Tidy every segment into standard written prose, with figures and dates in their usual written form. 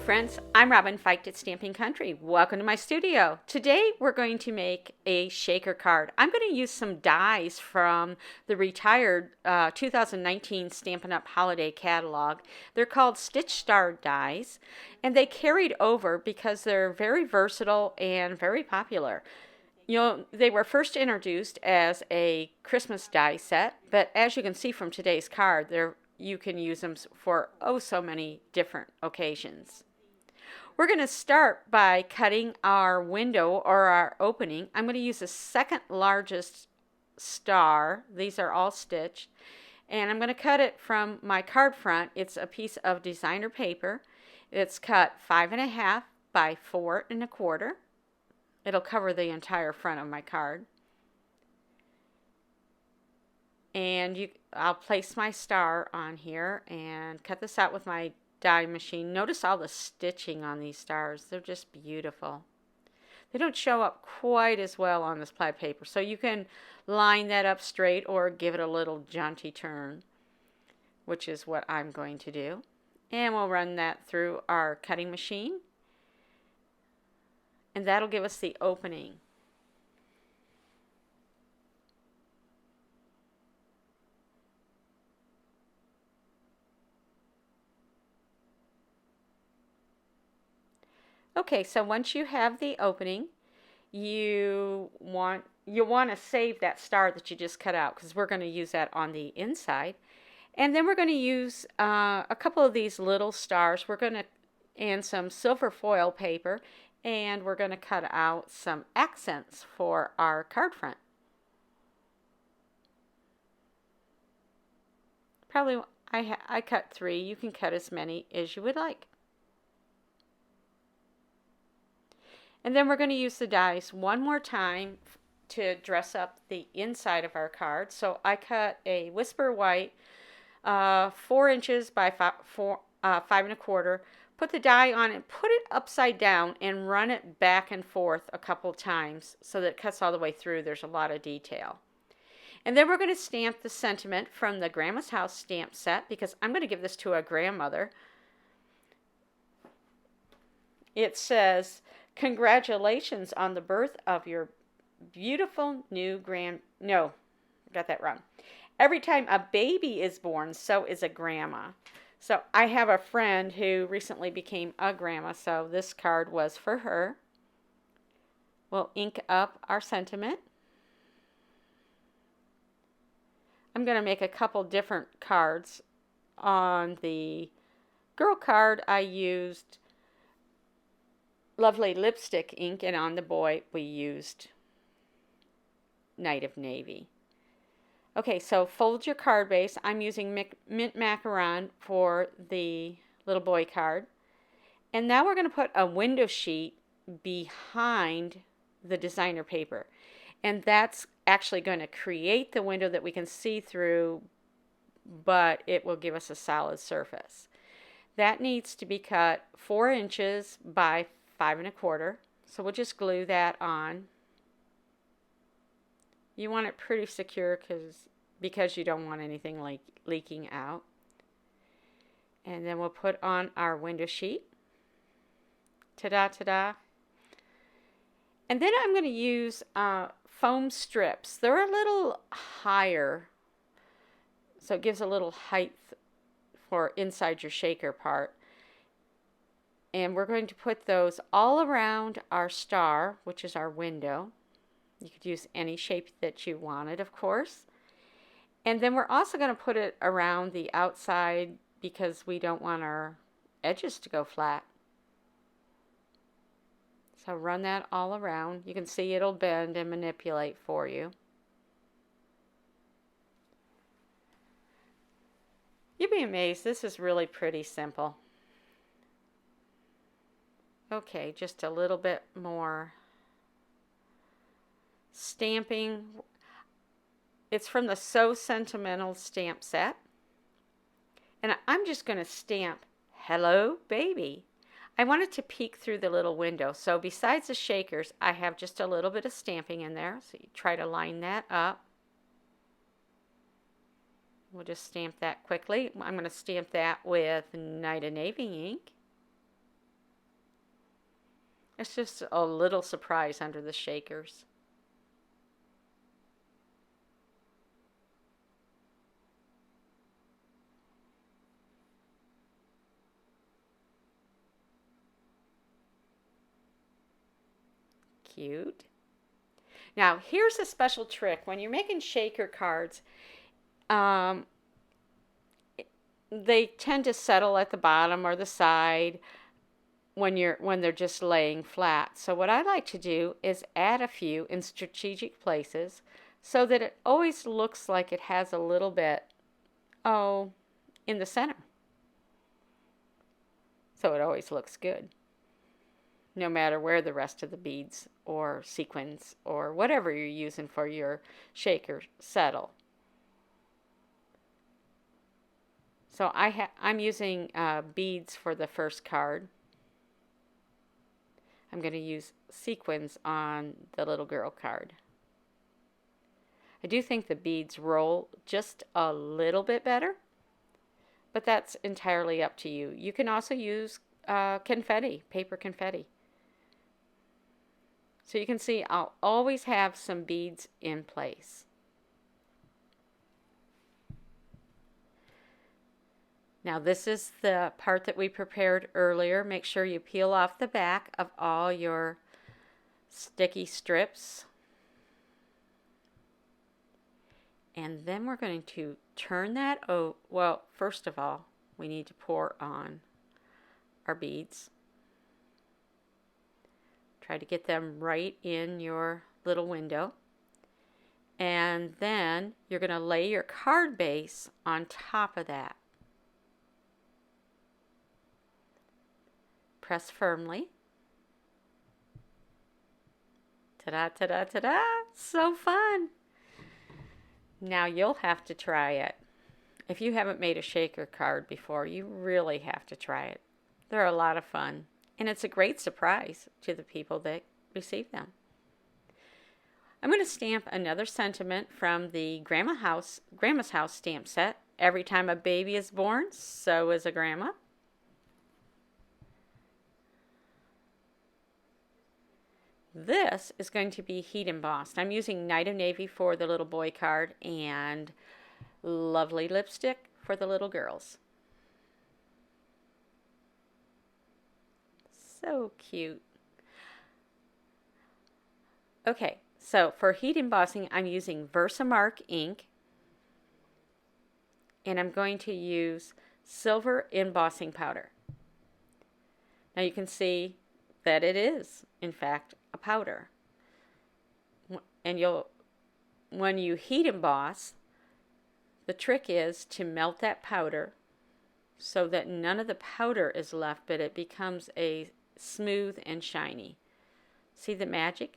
friends, I'm Robin Feicht at Stampin' Country. Welcome to my studio. Today we're going to make a shaker card. I'm going to use some dies from the retired 2019 Stampin' Up! Holiday catalog. They're called Stitch Star dies, and they carried over because they're very versatile and very popular. You know, they were first introduced as a Christmas die set, but as you can see from today's card, you can use them for oh so many different occasions. We're going to start by cutting our window or our opening. I'm going to use the second largest star. These are all stitched. And I'm going to cut it from my card front. It's a piece of designer paper. It's cut 5.5 by 4.25. It'll cover the entire front of my card. And I'll place my star on here and cut this out with my die machine. Notice all the stitching on these stars. They're just beautiful. They don't show up quite as well on this plaid paper, so you can line that up straight or give it a little jaunty turn, which is what I'm going to do. And we'll run that through our cutting machine, and that'll give us the opening. Okay, so once you have the opening, you want to save that star that you just cut out, because we're going to use that on the inside. And then we're going to use a couple of these little stars. And some silver foil paper, and we're going to cut out some accents for our card front. Probably I cut 3. You can cut as many as you would like. And then we're going to use the dies one more time to dress up the inside of our card. So I cut a Whisper White 4 inches by 5.25. Put the die on it, put it upside down, and run it back and forth a couple times so that it cuts all the way through. There's a lot of detail. And then we're going to stamp the sentiment from the Grandma's House stamp set, because I'm going to give this to a grandmother. It says, "Congratulations on the birth of your beautiful new No, I got that wrong. Every time a baby is born, so is a grandma." So I have a friend who recently became a grandma, so this card was for her. We'll ink up our sentiment. I'm going to make a couple different cards. On the girl card, I used lovely lipstick ink, and on the boy we used Night of Navy. Okay, so fold your card base. I'm using mint macaron for the little boy card. And now we're going to put a window sheet behind the designer paper. And that's actually going to create the window that we can see through, but it will give us a solid surface. That needs to be cut 4 inches by 5.25. So we'll just glue that on. You want it pretty secure because you don't want anything like leaking out. And then we'll put on our window sheet. Ta-da, ta-da. And then I'm going to use foam strips. They're a little higher, so it gives a little height for inside your shaker part. And we're going to put those all around our star, which is our window. You could use any shape that you wanted, of course. And then we're also going to put it around the outside because we don't want our edges to go flat. So run that all around. You can see it'll bend and manipulate for you. You'll be amazed. This is really pretty simple. Okay, just a little bit more stamping. It's from the So Sentimental stamp set. And I'm just going to stamp Hello Baby. I want it to peek through the little window. So besides the shakers, I have just a little bit of stamping in there. So you try to line that up. We'll just stamp that quickly. I'm going to stamp that with Night of Navy ink. It's just a little surprise under the shakers. Cute. Now, here's a special trick. When you're making shaker cards, um, they tend to settle at the bottom or the side when they're just laying flat. So what I like to do is add a few in strategic places so that it always looks like it has a little bit, oh, in the center. So it always looks good, no matter where the rest of the beads or sequins or whatever you're using for your shaker settle. So I'm using beads for the first card. I'm going to use sequins on the little girl card. I do think the beads roll just a little bit better, but that's entirely up to you. You can also use confetti, paper confetti. So you can see I'll always have some beads in place. Now this is the part that we prepared earlier. Make sure you peel off the back of all your sticky strips. And then we're going to turn that over. Well, first of all, we need to pour on our beads. Try to get them right in your little window. And then you're going to lay your card base on top of that. Press firmly. Ta-da, ta-da, ta-da! So fun! Now you'll have to try it. If you haven't made a shaker card before, you really have to try it. They're a lot of fun, and it's a great surprise to the people that receive them. I'm going to stamp another sentiment from the Grandma's House stamp set. Every time a baby is born, so is a grandma. This is going to be heat embossed. I'm using Night of Navy for the little boy card and Lovely Lipstick for the little girls. So cute. Okay, so for heat embossing, I'm using Versamark ink, and I'm going to use silver embossing powder. Now you can see that it is, in fact, a powder. And when you heat emboss, the trick is to melt that powder so that none of the powder is left, but it becomes a smooth and shiny. See the magic?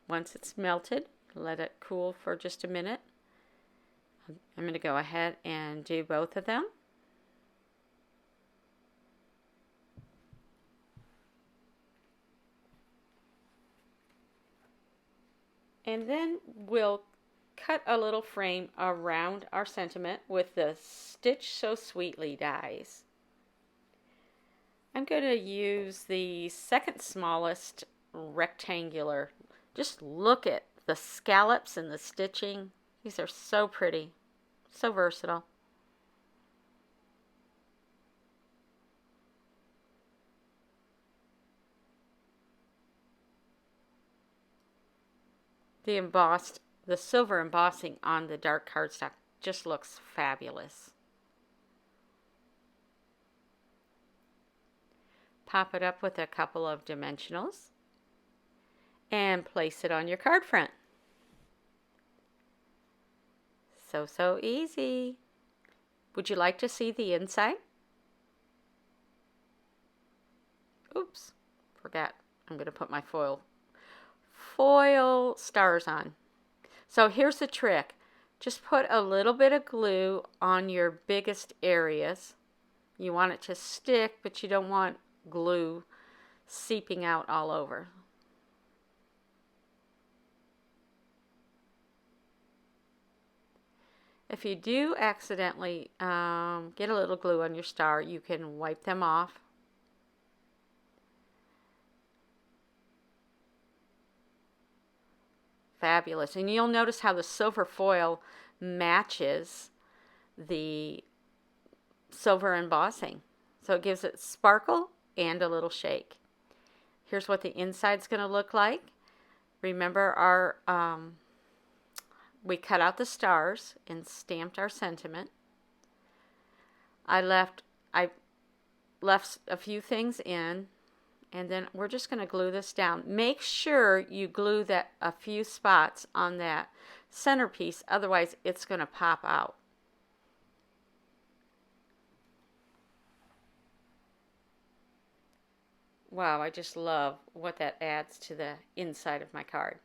Once it's melted, let it cool for just a minute. I'm going to go ahead and do both of them. And then we'll cut a little frame around our sentiment with the Stitch So Sweetly dies. I'm going to use the second smallest rectangular. Just look at the scallops and the stitching. These are so pretty, so versatile. The silver embossing on the dark cardstock just looks fabulous. Pop it up with a couple of dimensionals and place it on your card front. So easy. Would you like to see the inside? Oops, forgot. I'm going to put my foil stars on. So here's the trick. Just put a little bit of glue on your biggest areas. You want it to stick, but you don't want glue seeping out all over. If you do accidentally get a little glue on your star, you can wipe them off. Fabulous. And you'll notice how the silver foil matches the silver embossing. So it gives it sparkle and a little shake. Here's what the inside's going to look like. Remember we cut out the stars and stamped our sentiment. I left a few things in, and then we're just going to glue this down. Make sure you glue that a few spots on that centerpiece, otherwise it's going to pop out. Wow, I just love what that adds to the inside of my card.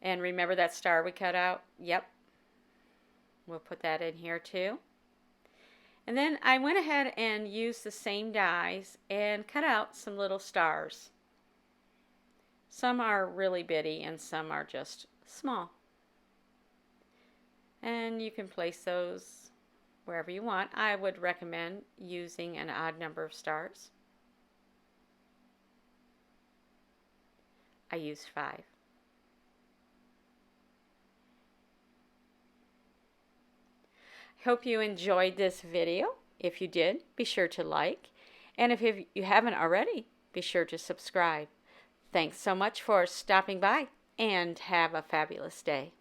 And remember that star we cut out? Yep. We'll put that in here too. And then I went ahead and used the same dies and cut out some little stars. Some are really bitty and some are just small. And you can place those wherever you want. I would recommend using an odd number of stars. I used 5. Hope you enjoyed this video. If you did, be sure to like. And if you haven't already, be sure to subscribe. Thanks so much for stopping by and have a fabulous day.